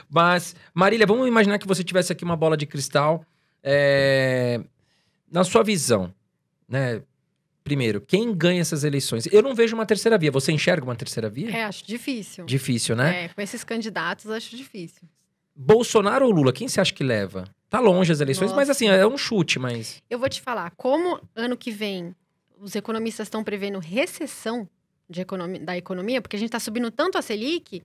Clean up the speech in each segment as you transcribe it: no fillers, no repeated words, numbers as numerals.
Mas, Marília, vamos imaginar que você tivesse aqui uma bola de cristal. Na sua visão, né? Primeiro, quem ganha essas eleições? Eu não vejo uma terceira via. Você enxerga uma terceira via? Acho difícil. Difícil, né? Com esses candidatos, acho difícil. Bolsonaro ou Lula? Quem você acha que leva? Tá longe as eleições, Nossa. mas assim, é um chute, mas... Eu vou te falar, como ano que vem os economistas estão prevendo recessão da economia, porque a gente está subindo tanto a Selic,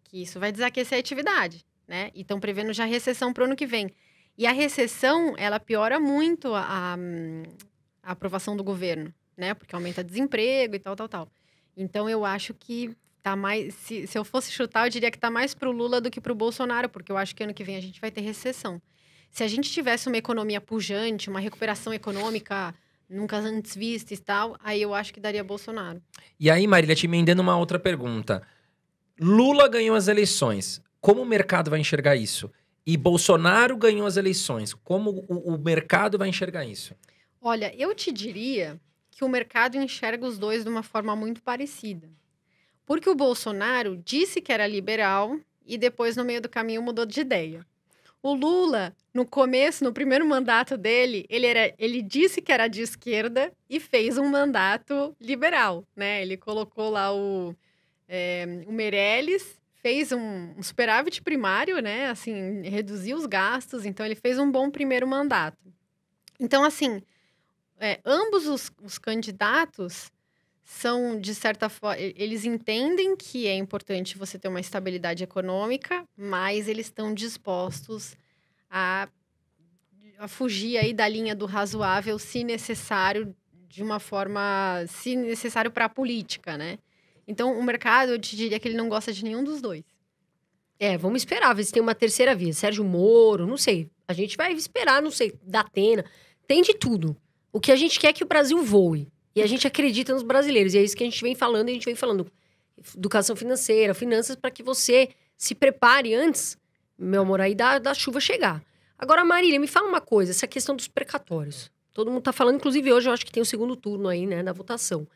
que isso vai desaquecer a atividade, né? E estão prevendo já recessão para o ano que vem. E a recessão, ela piora muito a aprovação do governo, né? Porque aumenta desemprego e tal. Então, eu acho que tá mais... Se eu fosse chutar, eu diria que tá mais pro Lula do que pro Bolsonaro, porque eu acho que ano que vem a gente vai ter recessão. Se a gente tivesse uma economia pujante, uma recuperação econômica nunca antes vista e tal, aí eu acho que daria Bolsonaro. E aí, Marília, te emendando uma outra pergunta. Lula ganhou as eleições. Como o mercado vai enxergar isso? E Bolsonaro ganhou as eleições. Como o mercado vai enxergar isso? Olha, eu te diria que o mercado enxerga os dois de uma forma muito parecida. Porque o Bolsonaro disse que era liberal e depois, no meio do caminho, mudou de ideia. O Lula, no começo, no primeiro mandato dele, ele disse que era de esquerda e fez um mandato liberal, né? Ele colocou lá o Meirelles, fez um superávit primário, né? Assim, reduziu os gastos, então ele fez um bom primeiro mandato. Então, assim, ambos os candidatos são, de certa forma, eles entendem que é importante você ter uma estabilidade econômica, mas eles estão dispostos a fugir aí da linha do razoável, se necessário, de uma forma, se necessário para a política, né? Então, o mercado, eu te diria que ele não gosta de nenhum dos dois. Vamos esperar, ver se tem uma terceira via. Sérgio Moro, não sei. A gente vai esperar, não sei, da Atena. Tem de tudo. O que a gente quer é que o Brasil voe. E a gente acredita nos brasileiros. E é isso que a gente vem falando. E a gente vem falando educação financeira, finanças, para que você se prepare antes, meu amor, aí da chuva chegar. Agora, Marília, me fala uma coisa. Essa questão dos precatórios. Todo mundo tá falando, inclusive hoje eu acho que tem o segundo turno aí, né, da votação.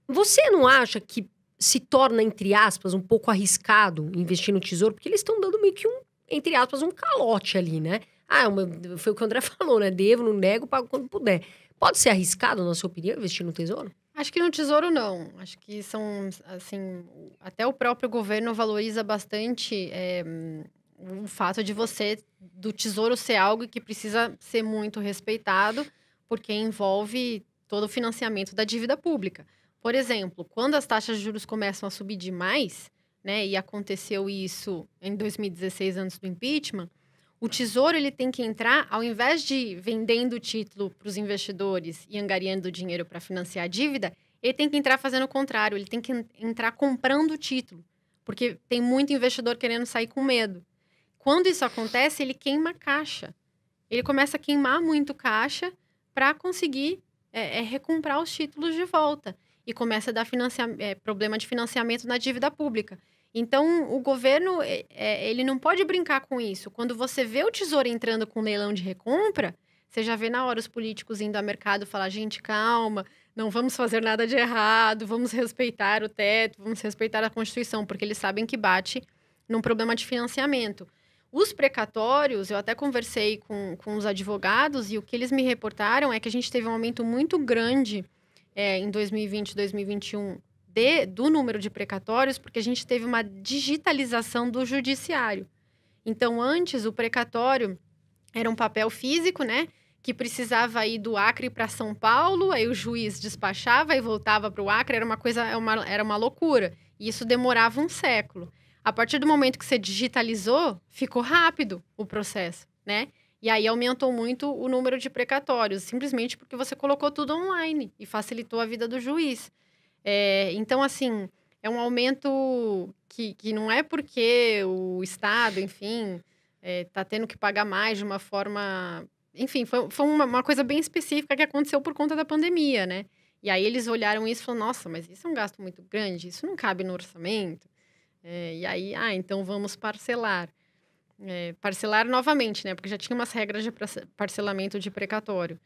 Você não acha que se torna, entre aspas, um pouco arriscado investir no Tesouro? Porque eles estão dando meio que entre aspas, um calote ali, né? Foi o que o André falou, né? Devo, não nego, pago quando puder. Pode ser arriscado, na sua opinião, investir no Tesouro? Acho que no Tesouro, não. Acho que são, assim... Até o próprio governo valoriza bastante o fato de do Tesouro ser algo que precisa ser muito respeitado, porque envolve todo o financiamento da dívida pública. Por exemplo, quando as taxas de juros começam a subir demais, né? E aconteceu isso em 2016, antes do impeachment... O Tesouro, ele tem que entrar, ao invés de vendendo o título para os investidores e angariando dinheiro para financiar a dívida, ele tem que entrar fazendo o contrário, ele tem que entrar comprando o título, porque tem muito investidor querendo sair com medo. Quando isso acontece, ele queima a caixa. Ele começa a queimar muito caixa para conseguir recomprar os títulos de volta. E começa a dar problema de financiamento na dívida pública. Então, o governo, ele não pode brincar com isso. Quando você vê o Tesouro entrando com leilão de recompra, você já vê na hora os políticos indo ao mercado falar, gente, calma, não vamos fazer nada de errado, vamos respeitar o teto, vamos respeitar a Constituição, porque eles sabem que bate num problema de financiamento. Os precatórios, eu até conversei com os advogados e o que eles me reportaram é que a gente teve um aumento muito grande em 2020 e 2021 do número de precatórios, porque a gente teve uma digitalização do judiciário. Então, antes, o precatório era um papel físico, né? Que precisava ir do Acre para São Paulo, aí o juiz despachava e voltava para o Acre, era uma loucura. E isso demorava um século. A partir do momento que você digitalizou, ficou rápido o processo, né? E aí aumentou muito o número de precatórios, simplesmente porque você colocou tudo online e facilitou a vida do juiz. Então, assim, é um aumento que não é porque o Estado, enfim, está tendo que pagar mais de uma forma... Enfim, foi uma coisa bem específica que aconteceu por conta da pandemia, né? E aí eles olharam isso e falaram, nossa, mas isso é um gasto muito grande, isso não cabe no orçamento. E aí, então vamos parcelar. Parcelar novamente, né? Porque já tinha umas regras de parcelamento de precatório.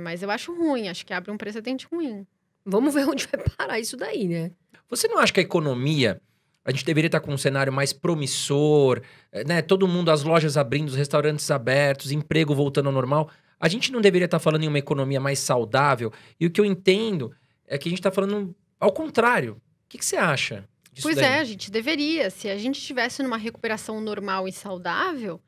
Mas eu acho ruim, acho que abre um precedente ruim. Vamos ver onde vai parar isso daí, né? Você não acha que a economia A gente deveria estar com um cenário mais promissor, né? Todo mundo, as lojas abrindo, os restaurantes abertos, emprego voltando ao normal. A gente não deveria estar falando em uma economia mais saudável? E o que eu entendo é que a gente está falando ao contrário. O que você acha disso Pois daí? é, a gente deveria. Se a gente estivesse numa recuperação normal e saudável,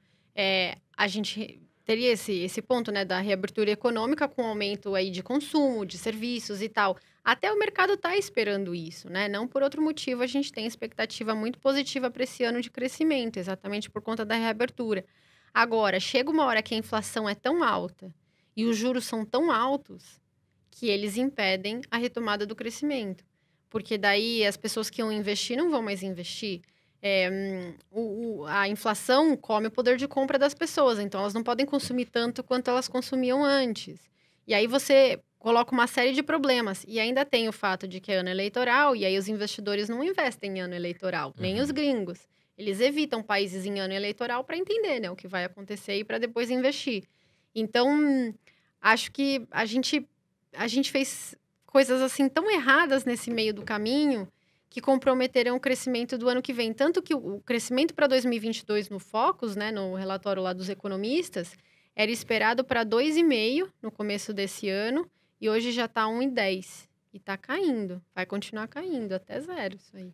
a gente teria esse ponto, né, da reabertura econômica com aumento aí de consumo, de serviços e tal. Até o mercado está esperando isso, né? Não por outro motivo, a gente tem expectativa muito positiva para esse ano de crescimento, exatamente por conta da reabertura. Agora, chega uma hora que a inflação é tão alta e os juros são tão altos que eles impedem a retomada do crescimento. Porque daí as pessoas que iam investir não vão mais investir. A inflação come o poder de compra das pessoas, então elas não podem consumir tanto quanto elas consumiam antes. E aí você coloca uma série de problemas. E ainda tem o fato de que é ano eleitoral, e aí os investidores não investem em ano eleitoral, nem os gringos. Eles evitam países em ano eleitoral para entender, né, o que vai acontecer e para depois investir. Então, acho que a gente fez coisas assim tão erradas nesse meio do caminho que comprometerão o crescimento do ano que vem. Tanto que o crescimento para 2022 no Focus, né, no relatório lá dos economistas, era esperado para 2,5% no começo desse ano e hoje já está 1,10%. E está caindo, vai continuar caindo até 0 isso aí.